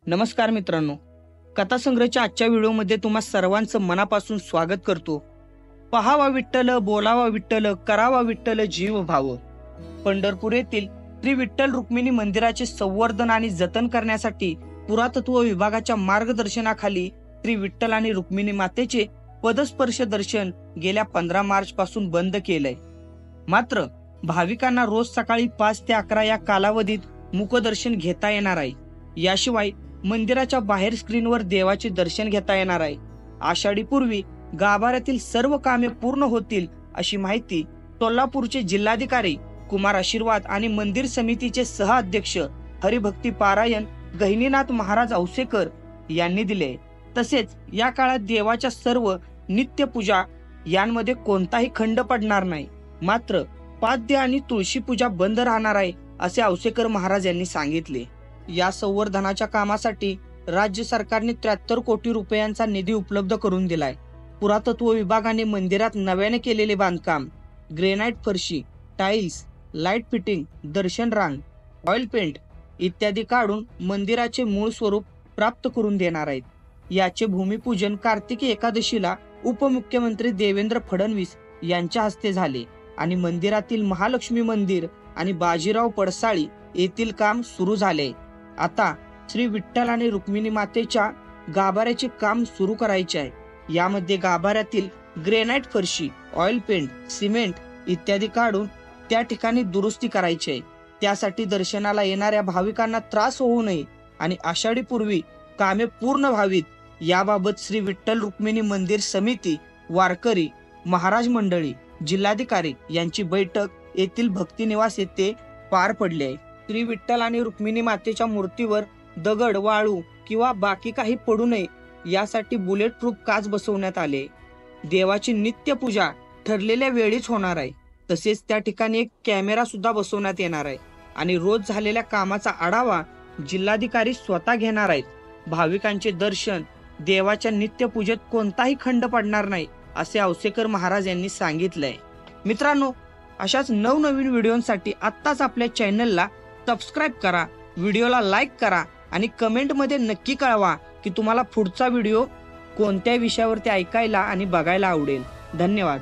नमस्कार मित्रांनो, कथासंग्रहच्या आजच्या व्हिडिओमध्ये तुम्हा सर्वांचं मनापासून स्वागत करतो। पहावा विठ्ठल, बोलावा विठ्ठल, करावा विठ्ठल, जीव भाव। पंढरपूर येथील श्री विठ्ठल रुक्मिणी मंदिराचे संवर्धन आणि जतन करण्यासाठी पुरातत्व विभागाच्या मार्गदर्शनाखाली श्री विठ्ठल आणि रुक्मिणी मातेचे पदस्पर्श दर्शन गेल्या 15 मार्च पासून बंद केलंय। मात्र भाविकांना रोज सकाळी 5 ते 11 या कालावधीत मुखदर्शन घेता येणार आहे। याशिवाय मंदिराच्या बाहेर स्क्रीनवर देवाचे दर्शन घेता येणार आहे। आषाढी पूर्वी गाभाऱ्यातील सर्व कामे पूर्ण होतील अशी माहिती सोलापूरचे जिल्हाधिकारी कुमार आशीर्वाद आणि मंदिर समितीचे सहअध्यक्ष हरिभक्ती पारायण गहिनीनाथ महाराज औसेकर यांनी दिले। तसेच या काळात देवाच्या सर्व नित्य पूजा यांमध्ये कोणताही खंड पडणार नाही। मात्र पाद्य आणि तुळशी पूजा बंद राहणार आहे असे औसेकर महाराज यांनी सांगितले। या संवर्धनाच्या कामासाठी राज्य सरकारने 73 कोटी रुपयांचा निधी उपलब्ध करून दिलाय। पुरातत्व विभागाने मंदिरात नव्याने केलेले बांधकाम, ग्रेनाइट फरशी, टाइल्स, लाईट फिटिंग, दर्शन रांग, ऑइल पेंट इत्यादी काढून मंदिराचे मूळ स्वरूप प्राप्त करून देणार आहेत। याचे भूमिपूजन कार्तिकी एकादशीला उपमुख्यमंत्री देवेंद्र फडणवीस यांच्या हस्ते झाले आणि मंदिरातील महालक्ष्मी मंदिर आणि बाजीराव पडसाळी येथील काम सुरू झाले। आता श्री विठ्ठल आणि रुक्मिणी मातेच्या गाभाऱ्याचे काम सुरू करायचे आहे। यामध्ये गाभाऱ्यातील ग्रेनाइट फरशी, ऑइल पेंट, सिमेंट इत्यादी काढून त्या ठिकाणी दुरुस्ती करायची आहे। त्यासाठी दर्शनाला येणाऱ्या भाविकांना त्रास होऊ नये आणि आषाढी पूर्वी कामे पूर्ण व्हावीत याबाबत श्री विठ्ठल रुक्मिणी मंदिर समिती, वारकरी, महाराज मंडळी, जिल्हाधिकारी यांची बैठक येथील भक्तिनिवास येथे पार पडली आहे। श्री विठ्ठल आणि रुक्मिणी मातेच्या मूर्तीवर दगड, वाळू किंवा बाकी काही पडू नये यासाठी बुलेट प्रूफ काच बसवण्यात आले। देवाची नित्य पूजा ठरलेल्या वेळीच होणार आहे। तसेच त्या ठिकाणी एक कॅमेरा सुद्धा बसवण्यात येणार आहे आणि रोज झालेल्या कामाचा आढावा जिल्हाधिकारी स्वतः घेणार आहेत। भाविकांचे दर्शन, देवाच्या नित्य पूजेत कोणताही खंड पडणार नाही असे औसेकर महाराज यांनी सांगितलंय। मित्रांनो, अशाच नवनवीन व्हिडिओंसाठी आत्ताच आपल्या चॅनलला सबस्क्राइब करा, व्हिडिओला लाईक करा आणि कमेंटमध्ये नक्की कळवा की तुम्हाला पुढचा व्हिडिओ कोणत्या विषयावरती ऐकायला आणि बघायला आवडेल। धन्यवाद।